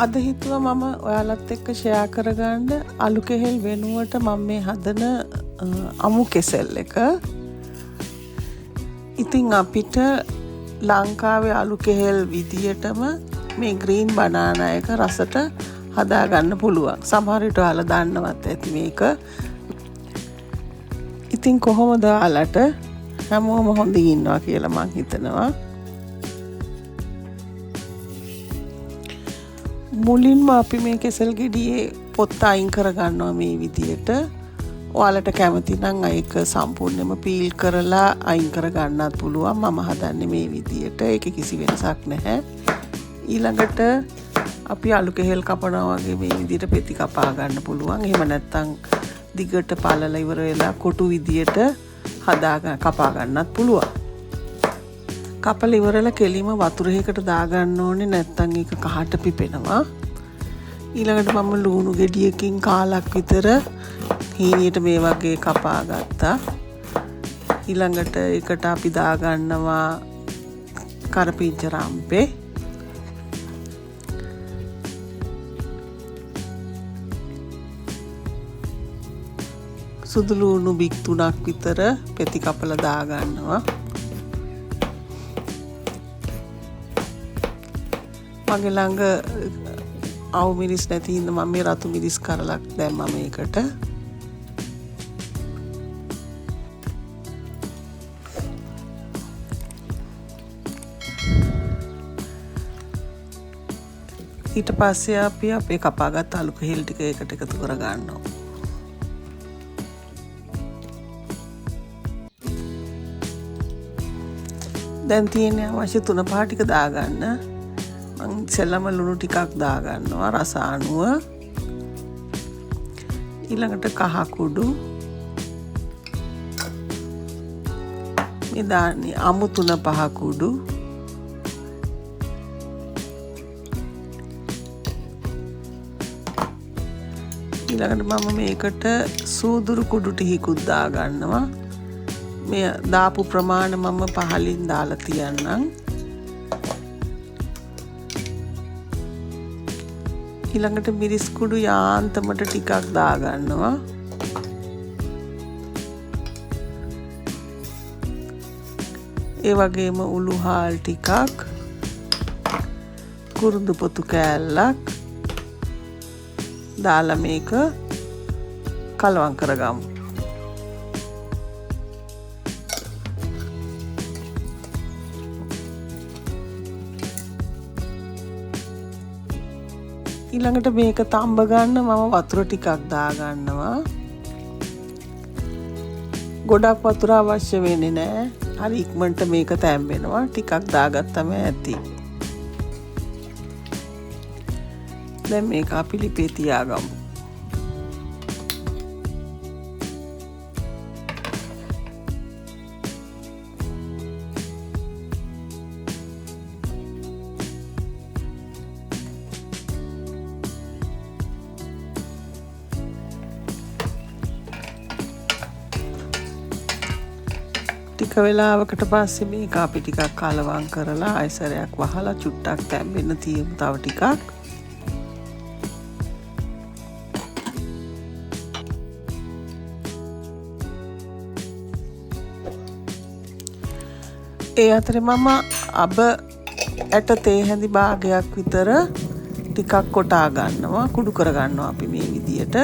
අද හිතුවා මම ඔයාලත් එක්ක ෂෙයා කරගන්න අලු කෙහෙල් වෙනුවට මම මේ හදන අමු කෙසෙල් එක. ඉතින් අපිට ලංකාවේ අලු කෙහෙල් විදියටම මේ ග්‍රීන් බනානා එක රසට හදාගන්න පුළුවන්. සමහර විට ඔයාලා දන්නවත් ඇති මේක. ඉතින් කොහොමද ඔයාලට හැමෝම හොඳින් ඉන්නවා කියලා මං හිතනවා. මුලින්ම අපි මේ කෙසෙල් ගෙඩියේ පොත්ත අයින් කරගන්නවා මේ විදියට. ඔයාලට කැමති නම් ඒක සම්පූර්ණයෙන්ම පීල් කරලා අයින් කරගන්නත් පුළුවන්. මම හදන්නේ මේ විදියට. ඒකේ කිසි වෙනසක් නැහැ. ඊළඟට අපි අලු කෙහෙල් කපනවා වගේ මේ විදියට පෙති කපා ගන්න පුළුවන්. එහෙම නැත්නම් දිගට පළල ඉවර වෙලා කොටු විදියට කපා ගන්නත් පුළුවන්. කපල ඉවරලා කෙලිම වතුරයකට දාගන්න ඕනේ, නැත්නම් ඒක කහට පිපෙනවා. ඊළඟට මම ලුණු ගෙඩියකින් කාලක් විතර හීනියට මේ වගේ කපා ගත්තා. ඊළඟට ඒකට අපි දාගන්නවා කරපිංච රම්පේ. සුදු ලුණු බික් 3ක් විතර පෙති කපලා දාගන්නවා. මගේ ළඟ අවු මිරිස් නැති හින්දා මම මේ රතු මිරිස් කරලක් දැම්මා මේකට. ඊට පස්සේ අපි අපේ කපාගත් අලු කෙහෙල් ටික එකට එකතු කර ගන්නවා. දැන් තියෙන්නේ අවශ්‍ය 3-5 ටික දාගන්න. මං ඉස්සෙල්ලාම ලුණු ටිකක් දාගන්නවා රස අනුව. ඊළඟට කහ කුඩු. මේ දාන්නේ අමු 3-5 කුඩු. ඊළඟට මම මේකට සූදුරු කුඩු ටිකකුත් දාගන්නවා. මේ දාපු ප්‍රමාණය මම පහලින් දාලා තියන්නම්. ඊළඟට මිරිස් කුඩු යාන්තමට ටිකක් දාගන්නවා. ඒ වගේම උළු හාල් ටිකක්, කුරුඳු පොතු කෑල්ලක් දාලා මේක කලවම් කරගමු. ඊළඟට මේක තඹ ගන්න මම වතුර ටිකක් දාගන්නවා. ගොඩක් වතුර අවශ්‍ය වෙන්නේ නැහැ. හරි ඉක්මනට මේක තැම්බෙනවා. ටිකක් දාගත්තම ඇති. දැන් මේක අපි ලිපේ තියාගමු. ටික වෙලාවකට පස්සේ මේක අපි ටිකක් කලවම් කරලා ආයසරයක් වහලා චුට්ටක් තැම්බෙන්න තියමු තව ටිකක්. ඒ අතරේ මම අබ ඇට තේ හැඳි භාගයක් විතර ටිකක් කොටා ගන්නවා. කුඩු කර ගන්නවා අපි මේ විදියට.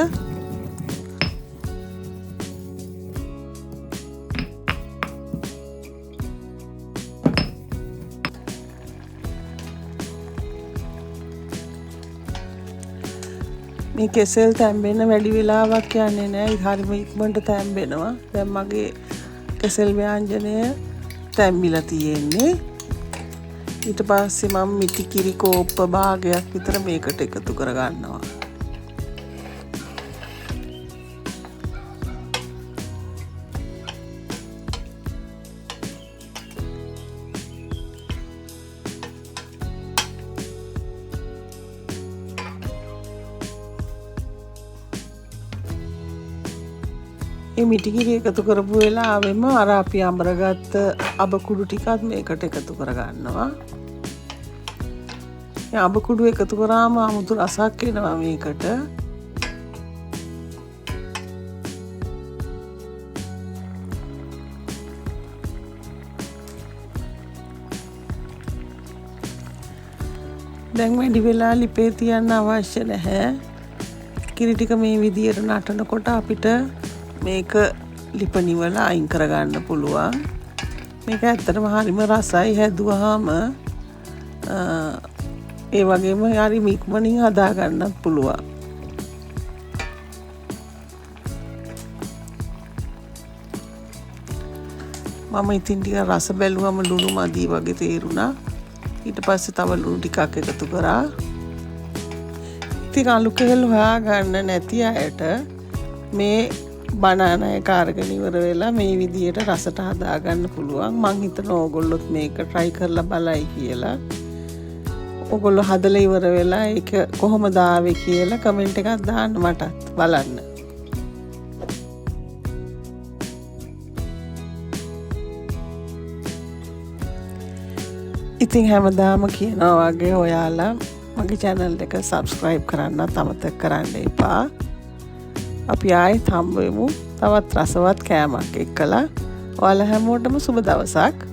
මේ කෙසෙල් තැම්බෙන්න වැඩි වෙලාවක් යන්නේ නැහැ. හරිම ඉක්මනට තැම්බෙනවා. දැන් මගේ කෙසෙල් ව්‍යංජනය තැම්බිලා තියෙන්නේ. ඊට පස්සේ මම මිටි කිරි කෝප්ප භාගයක් විතර මේකට එකතු කර ගන්නවා. මේ මිටි කිරි එකතු කරපු වෙලාවෙම අර අපි අඹරගත්ත අබ කුඩු ටිකත් මේකට එකතු කර ගන්නවා. අඹ කුඩු එකතු කරාම අමුතු රසක් එනවා මේකට. දැන් වැඩි වෙලා ලිපේ තියන්න අවශ්‍ය නැහැ. කිරි ටික මේ විදියට නටනකොට අපිට මේක ලිප නිවලා අයින් කරගන්න පුළුවන්. මේක ඇත්තටම හරිම රසයි හැදුවාම. ඒ වගේම හරි ඉක්මනින් හදා ගන්නත් පුළුවන්. මම ඉතින් ටික රස බැලුවම ලුණු මදි වගේ තේරුණා. ඊට පස්සේ තව ලුණු ටිකක් එකතු කරා. ඉතින් අලු කෙල් හොයාගන්න නැති අයට මේ බනානා එක අරගෙන ඉවර වෙලා මේ විදියට රසට හදාගන්න පුළුවන්. මං හිතනවා ඕගොල්ලොත් මේක try කරලා බලයි කියලා. ඕගොල්ලෝ හදලා ඉවර වෙලා ඒක කොහොමද ආවේ කියලා කමෙන්ට් එකක් දාන්න මටත් බලන්න. ඉතින් හැමදාම කියනවා වගේ ඔයාලා මගේ channel එක subscribe කරන්නත් අමතක කරන්න එපා. අපි ආයෙත් හම්බ වෙමු තවත් රසවත් කෑමක් එක්කලා. ඔයාලා හැමෝටම සුබ දවසක්.